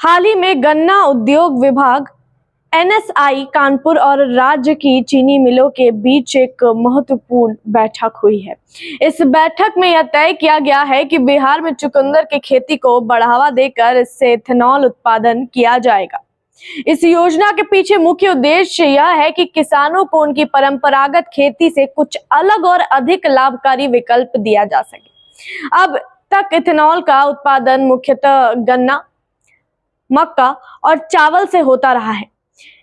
हाल ही में गन्ना उद्योग विभाग एनएसआई कानपुर और राज्य की चीनी मिलों के बीच एक महत्वपूर्ण बैठक हुई है। इस बैठक में यह तय किया गया है कि बिहार में चुकंदर की खेती को बढ़ावा देकर इससे इथेनॉल उत्पादन किया जाएगा। इस योजना के पीछे मुख्य उद्देश्य यह है कि किसानों को उनकी परंपरागत खेती से कुछ अलग और अधिक लाभकारी विकल्प दिया जा सके। अब तक इथेनॉल का उत्पादन मुख्यतः गन्ना, मक्का और चावल से होता रहा है,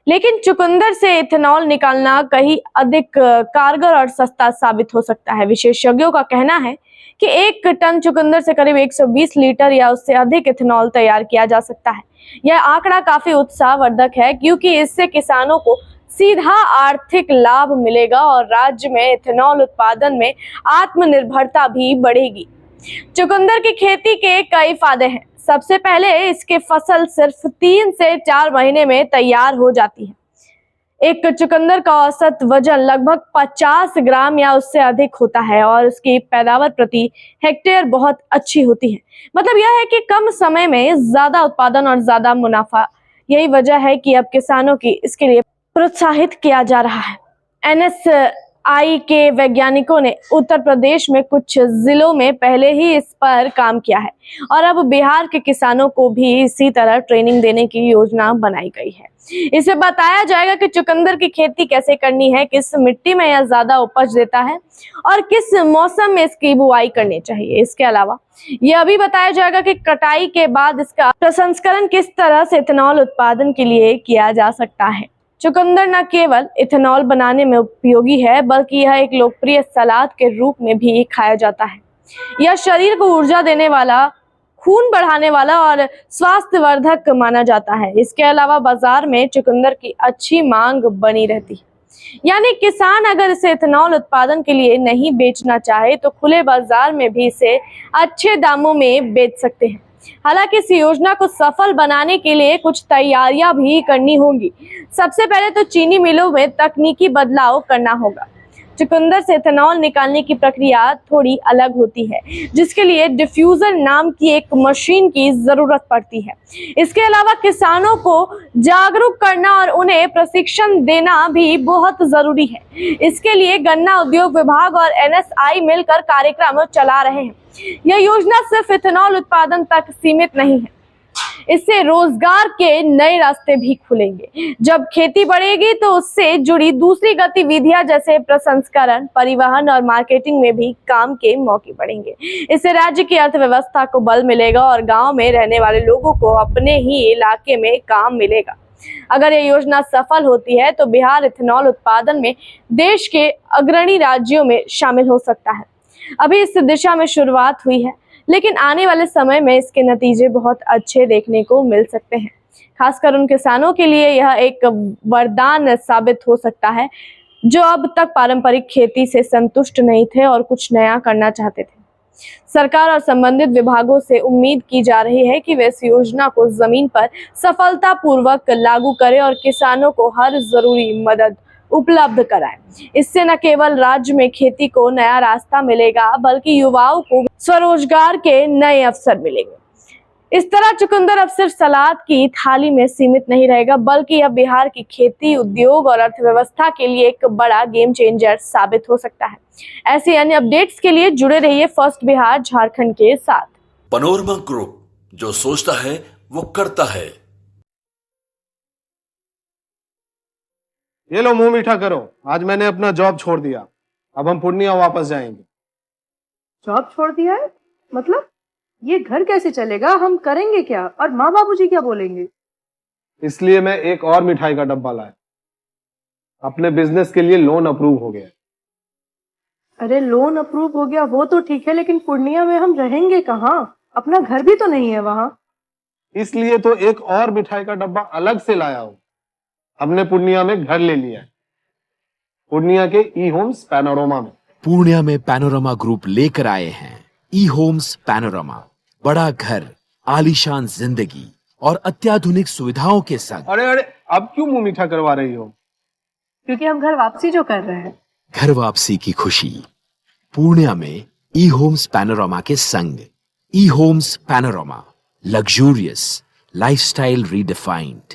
लेकिन चुकंदर से इथेनॉल निकालना कहीं अधिक कारगर और सस्ता साबित हो सकता है। विशेषज्ञों का कहना है कि 1 टन चुकंदर से करीब 120 लीटर या उससे अधिक इथेनॉल तैयार किया जा सकता है। यह आंकड़ा काफी उत्साहवर्धक है क्योंकि इससे किसानों को सीधा आर्थिक लाभ मिलेगा और राज्य में इथेनॉल उत्पादन में आत्मनिर्भरता भी बढ़ेगी। चुकंदर की खेती के कई फायदे हैं। सबसे पहले इसकी फसल सिर्फ 3 से 4 महीने में तैयार हो जाती है। एक चुकंदर का औसत वजन लगभग 50 ग्राम या उससे अधिक होता है और उसकी पैदावार प्रति हेक्टेयर बहुत अच्छी होती है। मतलब यह है कि कम समय में ज्यादा उत्पादन और ज्यादा मुनाफा। यही वजह है कि अब किसानों की इसके लिए प्रोत्साहित किया जा रहा है। एनएसआई के वैज्ञानिकों ने उत्तर प्रदेश में कुछ जिलों में पहले ही इस पर काम किया है और अब बिहार के किसानों को भी इसी तरह ट्रेनिंग देने की योजना बनाई गई है। इसे बताया जाएगा कि चुकंदर की खेती कैसे करनी है, किस मिट्टी में यह ज्यादा उपज देता है और किस मौसम में इसकी बुआई करनी चाहिए। इसके अलावा यह भी बताया जाएगा कि कटाई के बाद इसका प्रसंस्करण किस तरह से इथेनॉल उत्पादन के लिए किया जा सकता है। चुकंदर न केवल इथेनॉल बनाने में उपयोगी है, बल्कि यह एक लोकप्रिय सलाद के रूप में भी खाया जाता है। यह शरीर को ऊर्जा देने वाला, खून बढ़ाने वाला और स्वास्थ्यवर्धक माना जाता है। इसके अलावा बाजार में चुकंदर की अच्छी मांग बनी रहती है, यानी किसान अगर इसे इथेनॉल उत्पादन के लिए नहीं बेचना चाहे तो खुले बाजार में भी इसे अच्छे दामों में बेच सकते हैं। हालांकि इस योजना को सफल बनाने के लिए कुछ तैयारियां भी करनी होंगी। सबसे पहले तो चीनी मिलों में तकनीकी बदलाव करना होगा। चुकंदर से इथेनॉल निकालने की प्रक्रिया थोड़ी अलग होती है, जिसके लिए डिफ्यूजर नाम की एक मशीन की जरूरत पड़ती है। इसके अलावा किसानों को जागरूक करना और उन्हें प्रशिक्षण देना भी बहुत जरूरी है। इसके लिए गन्ना उद्योग विभाग और एनएसआई मिलकर कार्यक्रम चला रहे हैं। यह योजना सिर्फ इथेनॉल उत्पादन तक सीमित नहीं है, इससे रोजगार के नए रास्ते भी खुलेंगे। जब खेती बढ़ेगी तो उससे जुड़ी दूसरी गतिविधियां जैसे प्रसंस्करण, परिवहन और मार्केटिंग में भी काम के मौके बढ़ेंगे। इससे राज्य की अर्थव्यवस्था को बल मिलेगा और गांव में रहने वाले लोगों को अपने ही इलाके में काम मिलेगा। अगर यह योजना सफल होती है तो बिहार इथेनॉल उत्पादन में देश के अग्रणी राज्यों में शामिल हो सकता है। अभी इस दिशा में शुरुआत हुई है, लेकिन आने वाले समय में इसके नतीजे बहुत अच्छे देखने को मिल सकते हैं। खासकर उन किसानों के लिए यह एक वरदान साबित हो सकता है जो अब तक पारंपरिक खेती से संतुष्ट नहीं थे और कुछ नया करना चाहते थे। सरकार और संबंधित विभागों से उम्मीद की जा रही है कि वे इस योजना को जमीन पर सफलतापूर्वक लागू करें और किसानों को हर जरूरी मदद उपलब्ध कराएं। इससे न केवल राज्य में खेती को नया रास्ता मिलेगा, बल्कि युवाओं को स्वरोजगार के नए अवसर मिलेंगे। इस तरह चुकंदर अब सिर्फ सलाद की थाली में सीमित नहीं रहेगा, बल्कि यह बिहार की खेती, उद्योग और अर्थव्यवस्था के लिए एक बड़ा गेम चेंजर साबित हो सकता है। ऐसे अन्य अपडेट्स के लिए जुड़े रहिए फर्स्ट बिहार झारखंड के साथ। पनोरमा ग्रुप, जो सोचता है वो करता है। ये लो, मुंह मीठा करो। आज मैंने अपना जॉब छोड़ दिया, अब हम पूर्णिया वापस जाएंगे। जॉब छोड़ दिया है? मतलब ये घर कैसे चलेगा? हम करेंगे क्या? और माँ बाबूजी क्या बोलेंगे? इसलिए मैं एक और मिठाई का डब्बा लाया। अपने बिजनेस के लिए लोन अप्रूव हो गया। अरे लोन अप्रूव हो गया वो तो ठीक है, लेकिन पूर्णिया में हम रहेंगे कहाँ? अपना घर भी तो नहीं है वहाँ। इसलिए तो एक और मिठाई का डब्बा अलग से लाया हूँ। हमने पूर्णिया में घर ले लिया है, पूर्णिया के ई होम्स पैनोरमा में। पूर्णिया में पैनोरमा ग्रुप लेकर आए हैं ई होम्स पैनोरमा। बड़ा घर, आलीशान जिंदगी और अत्याधुनिक सुविधाओं के संग। अरे अरे, अब क्यों मुंह मीठा करवा रही हो? क्योंकि हम घर वापसी जो कर रहे हैं। घर वापसी की खुशी पूर्णिया में ई होम्स पैनोरमा के संग। E Homes Panorama, luxurious, lifestyle redefined.